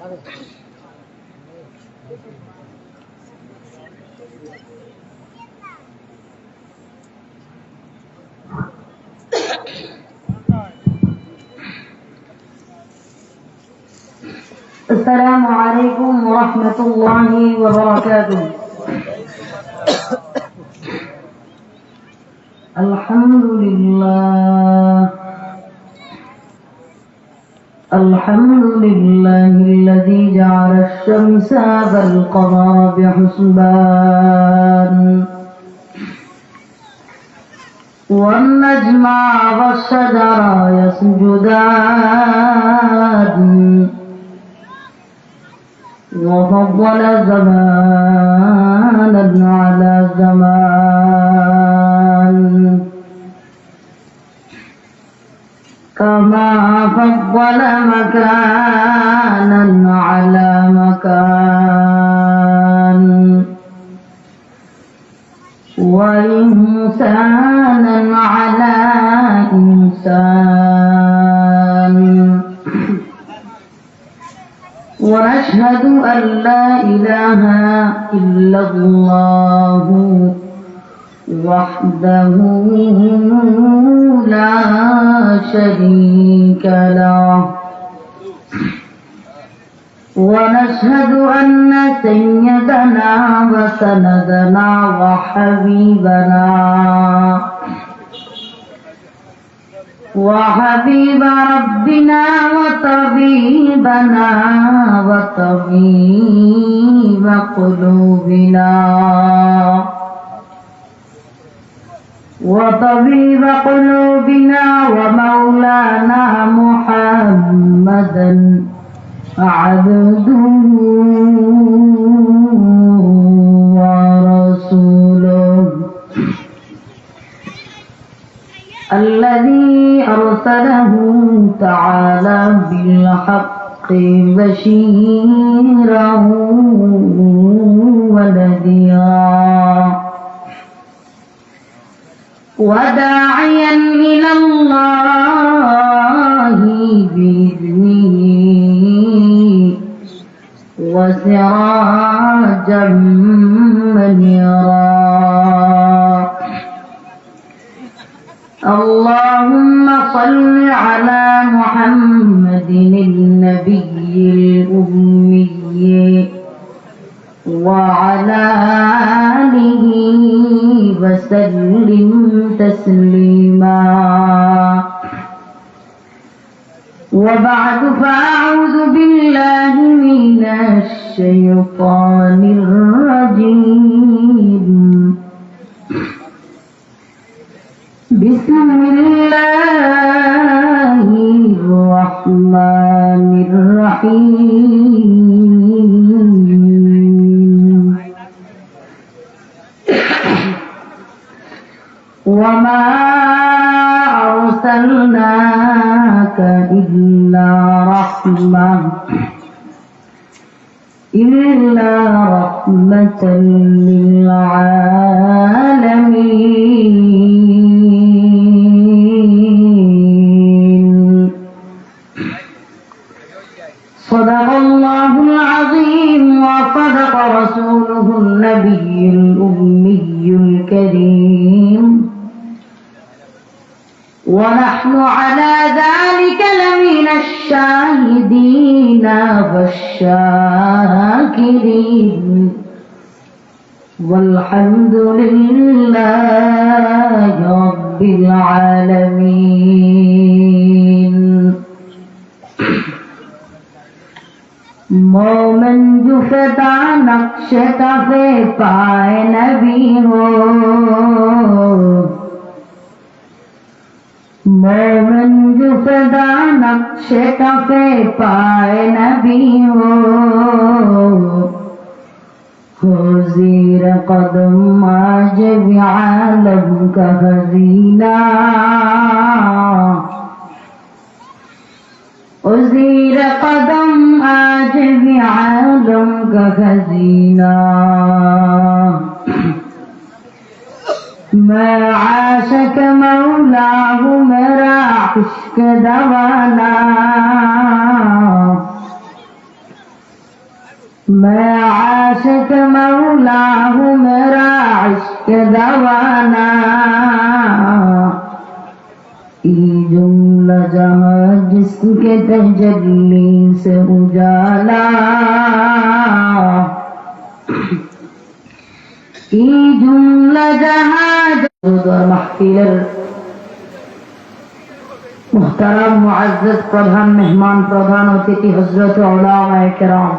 السلام عليكم ورحمة الله وبركاته. الحمد لله الذي جعل الشمس والقمر بحسبان والنجم والشجر يسجدان وفضل زمانا على زمان كما فضل مكانا على مكان وإنسانا على إنسان ونشهد أن لا إله إلا الله وحده لا شريك له ونشهد أن سيدنا وسندنا وحبيب ربنا وطبيبنا وطبيب قلوبنا ومولانا محمدا عبده ورسوله الذي أرسله تعالى بالحق بشيرا ونذيرا وداعيا إلى الله بإذنه وسراجا منيرا. اللهم صل على محمد النبي الأمي وعلى آله وسلم تسليما. وبعد فأعوذ بالله من الشيطان الرجيم. بسم الله الرحمن الرحيم. وما أرسلناك إلا رحمة للعالمين. صدق الله العظيم وصدق رسوله النبي الأمي الكريم ونحن على ذلك لمن الشاهدين والشاكرين والحمد لله رب العالمين. मोमन जो फदा नक्श कफे पाए नबी हो, मोमन जो फदा नक्श कफे पाए नबी हो ज़ीर कदम आज भी आलम का खज़ीना, ज़ीर कदम आज भी आलम का खज़ीना। मैं आशिक़ मौला हूँ, मेरा इश्क़ दवाना, के दवाना जुमला जहां जिसके तजल्ली से उजाला जुमला जहां महफिल मुहतरम मुअज़्ज़ज़ प्रधान मेहमान प्रधान अतिथि हजरत उलमाए किराम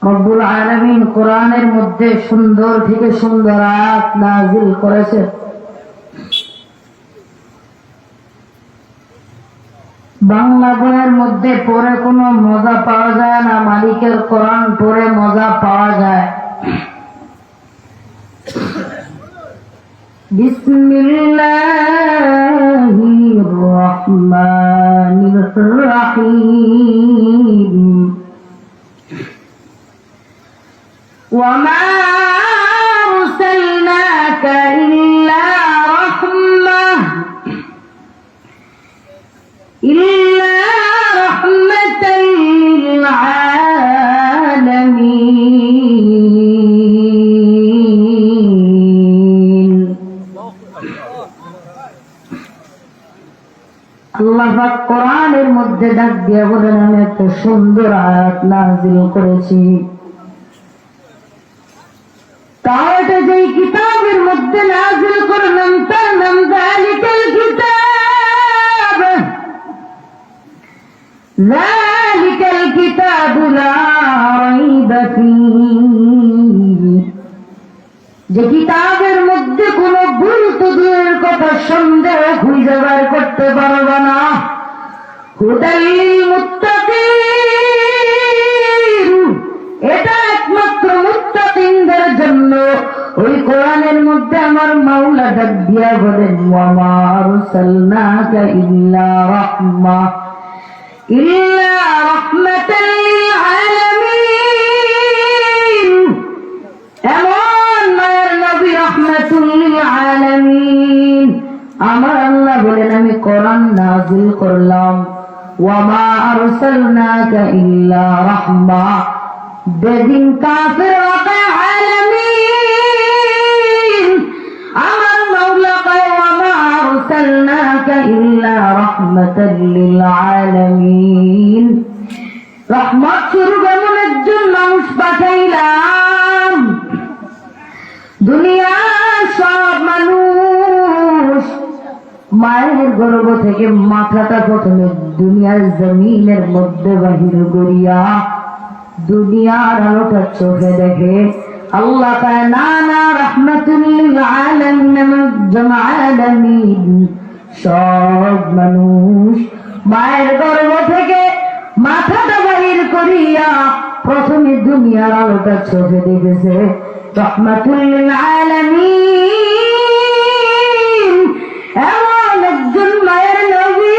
রব্বুল আলামিন কোরআনের মধ্যে সুন্দর থেকে সুন্দর আয়াত নাযিল করেছেন। বাংলা বইয়ের মধ্যে পড়ে কোনো মজা পাওয়া যায় না, মালিকের কোরআন পড়ে মজা পাওয়া যায়। বিসমিল্লাহির রহমানির রহিম وما أرسلناك إلا رحمة للعالمين আল্লাহ পাক কোরআনের মধ্যে ডাক দিয়ে বলেন আমি একটা সুন্দর আয়াত নাযিল করেছি। তাওরাতে যে কিতাবের মধ্যে নাযিল করলাম তার নাম যালিকাল কিতাব লা রাইবা ফীহি, যে কিতাবের মধ্যে কোনো ভুল তো দূরের কথা সন্দেহ খুঁজে বের করতে পারবে না। হুদাল লিল মুত্তাকিন, এটা একমাত্র মুত্তাকিনদের জন্য। ওই কোরআনের মধ্যে আমার মাওলা ডাক দিয়া বলেন ওয়া মা আরসালনাকা ইল্লা রাহমাতাল লিল আলামিন। এমন মায়ের নবী রাহমাতুল লিল আলামিন। আমার আল্লাহ বলেন আমি কোরআন নাযিল করলাম ওয়া মা আরসালনাকা ইল্লা রাহমা, বেদিন কাফির আলামিন। আমার মাওলা কয় ওয়া মা আরসালনাকা ইল্লা রাহমাতাল লিল আলামিন, রহমত স্বরূপ এমন একজন মানুষ পাঠাইলাম। দুনিয়ার সব মানুষ মায়ের গর্ভ থেকে মাথাটা প্রথমে দুনিয়ার জমিনের মধ্যে বাহির করিয়া দুনিয়ার আলোটা চোখে দেখে। আল্লাহ কয় না না, রাহমাতুল লিল আলামিন, সব মানুষ মায়ের গর্ভ থেকে মাথাটা বাহির করিয়া প্রথমে দুনিয়ার আলোটা চোখে দেখেছে। রাহমাতুল লিল আলামিন এমন একজন মায়ের নবী,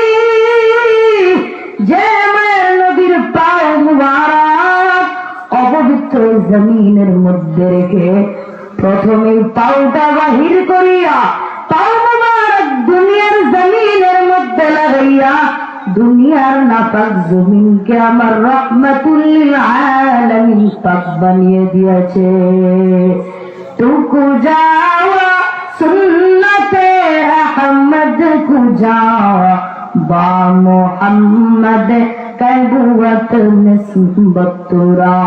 যে মায়ের নবীর পাও মুবারক অপবিত্র জমিনের মধ্যে রেখে প্রথমে পাওটা বাহির করিয়া পাও মুবারক দুনিয়ার জমিনের মধ্যে লাগাইয়া দুনিয়ার নাপাক জমিনকে আমার রাহমাতুল লিল আলামিন পাক বানিয়ে দিয়েছে। তুকু যাওয়া সুন্নতে আহমদ কুজাওয়া বা মুহাম্মদ কবুয়ত নিসবতুরা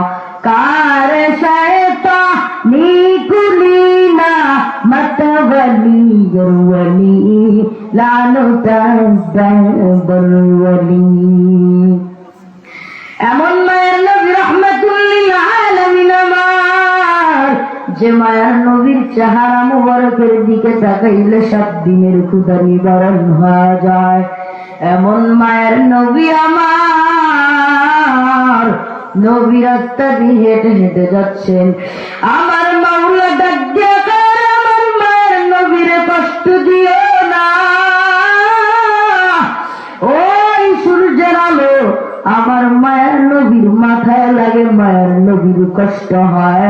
कार शैता नीकुलीना मतवली गुरवली लालो तजबरवली। এমন মায়ের নবী রাহমাতুল লিল আলামিন আমার, যে মায়ের নবীর চেহারা মুবারকের দিকে তাকাইলে 7 দিনের ক্ষুধা নিবারণ হয়ে যায়। এমন মায়ের নবী আমার, নবী রাস্তা দিয়ে হেঁটে হেঁটে যাচ্ছেন। আমার মাওলা ডাক দিয়া কয় আমার মায়ের নবীর কষ্ট দিও না। ওই সূর্যের আলো আমার মায়ের নবীর মাথায় লাগে, মায়ের নবীর কষ্ট হয়।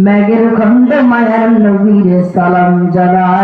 মেঘের খন্ড মায়ের নবীর সালাম জানায়।